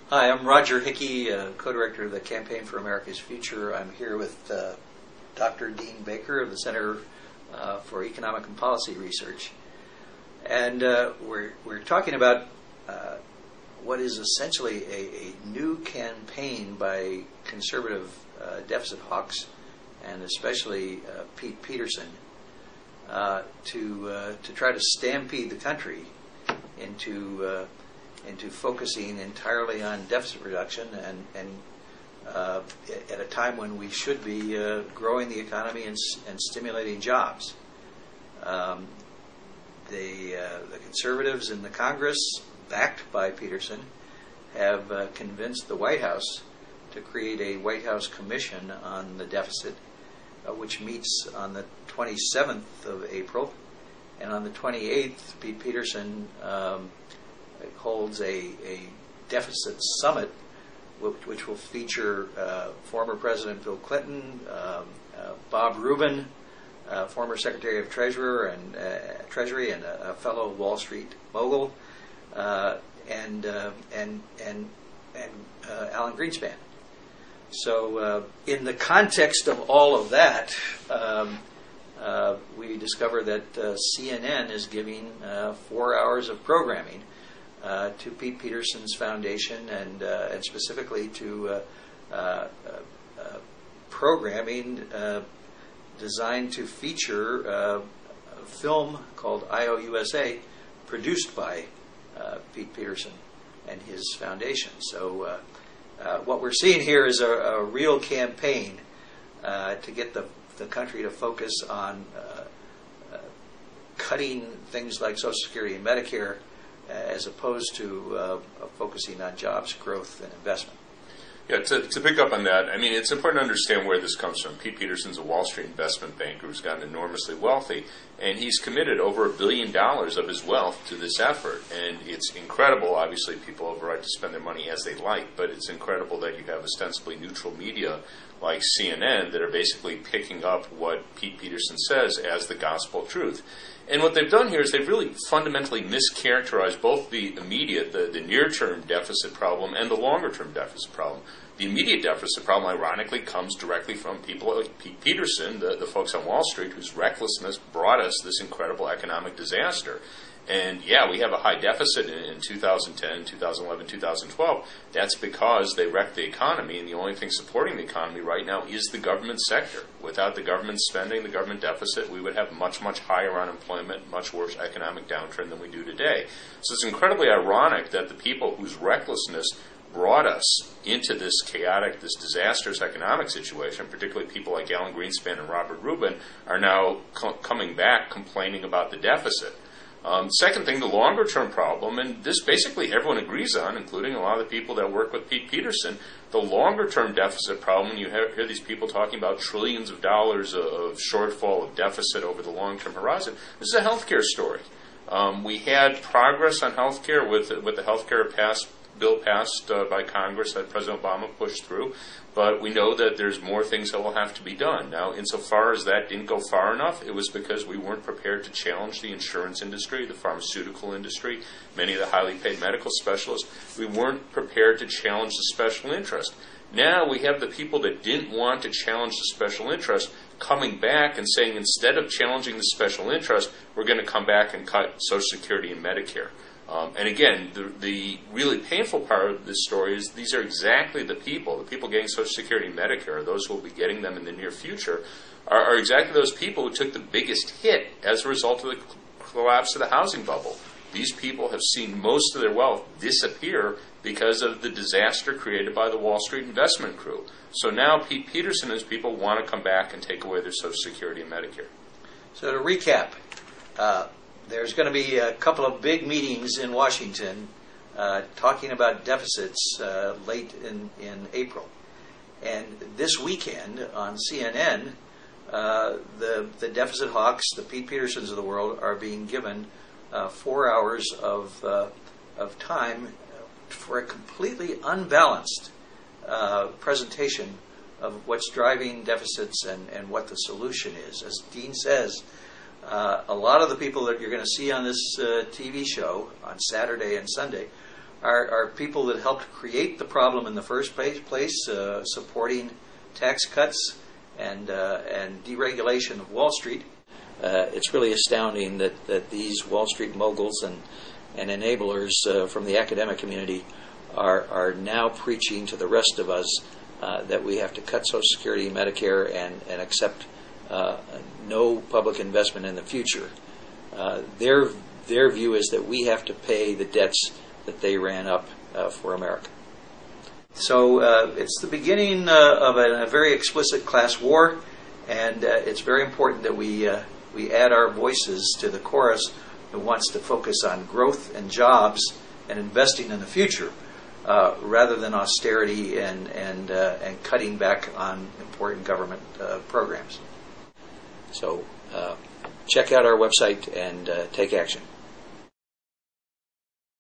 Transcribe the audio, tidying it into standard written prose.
Hi, I'm Roger Hickey, co-director of the Campaign for America's Future. I'm here with Dr. Dean Baker of the Center for Economic and Policy Research. And we're talking about what is essentially a new campaign by conservative deficit hawks, and especially Pete Peterson, to try to stampede the country into focusing entirely on deficit reduction and at a time when we should be growing the economy and stimulating jobs. The conservatives in the Congress, backed by Peterson, have convinced the White House to create a White House commission on the deficit, which meets on the 27th of April. And on the 28th, Pete Peterson holds a deficit summit, which will feature former President Bill Clinton, Bob Rubin, former Secretary of Treasury and a fellow Wall Street mogul, and Alan Greenspan. So, in the context of all of that, we discover that CNN is giving 4 hours of programming to Pete Peterson's foundation, and specifically to programming designed to feature a film called IOUSA, produced by Pete Peterson and his foundation. So what we're seeing here is a real campaign to get the country to focus on cutting things like Social Security and Medicare, as opposed to focusing on jobs, growth, and investment. Yeah, to pick up on that, I mean, it's important to understand where this comes from. Pete Peterson's a Wall Street investment banker who's gotten enormously wealthy, and he's committed over $1 billion of his wealth to this effort. And it's incredible. Obviously, people have a right to spend their money as they like, but it's incredible that you have ostensibly neutral media like CNN that are basically picking up what Pete Peterson says as the gospel truth. And what they've done here is they've really fundamentally mischaracterized both the immediate, the near-term deficit problem and the longer-term deficit problem. The immediate deficit problem, ironically, comes directly from people like Pete Peterson, the folks on Wall Street, whose recklessness brought us this incredible economic disaster. And yeah, we have a high deficit in 2010, 2011, 2012. That's because they wrecked the economy, and the only thing supporting the economy right now is the government sector. Without the government spending, the government deficit, we would have much, much higher unemployment, much worse economic downtrend than we do today. So it's incredibly ironic that the people whose recklessness brought us into this chaotic, this disastrous economic situation, particularly people like Alan Greenspan and Robert Rubin, are now coming back complaining about the deficit. Second thing, the longer-term problem, and this basically everyone agrees on, including a lot of the people that work with Pete Peterson, the longer-term deficit problem, when you hear these people talking about trillions of dollars of shortfall of deficit over the long-term horizon, this is a healthcare story. We had progress on healthcare with the healthcare bill passed by Congress that President Obama pushed through, but we know that there's more things that will have to be done. Now, insofar as that didn't go far enough, it was because we weren't prepared to challenge the insurance industry, the pharmaceutical industry, many of the highly paid medical specialists. We weren't prepared to challenge the special interest. Now we have the people that didn't want to challenge the special interest coming back and saying, instead of challenging the special interest, we're going to come back and cut Social Security and Medicare. And again, the really painful part of this story is these are exactly the people getting Social Security and Medicare, those who will be getting them in the near future, are exactly those people who took the biggest hit as a result of the collapse of the housing bubble. These people have seen most of their wealth disappear because of the disaster created by the Wall Street investment crew. So now Pete Peterson and his people want to come back and take away their Social Security and Medicare. So to recap, there's going to be a couple of big meetings in Washington talking about deficits late in April. And this weekend on CNN, the deficit hawks, the Pete Petersons of the world, are being given 4 hours of time for a completely unbalanced presentation of what's driving deficits and what the solution is. As Dean says, a lot of the people that you're going to see on this TV show on Saturday and Sunday are people that helped create the problem in the first place, supporting tax cuts and deregulation of Wall Street. It's really astounding that these Wall Street moguls and enablers from the academic community are now preaching to the rest of us that we have to cut Social Security and Medicare and accept no public investment in the future. Their view is that we have to pay the debts that they ran up for America. So it's the beginning of a very explicit class war, and it's very important that we add our voices to the chorus that wants to focus on growth and jobs and investing in the future, rather than austerity and cutting back on important government programs. So check out our website and take action.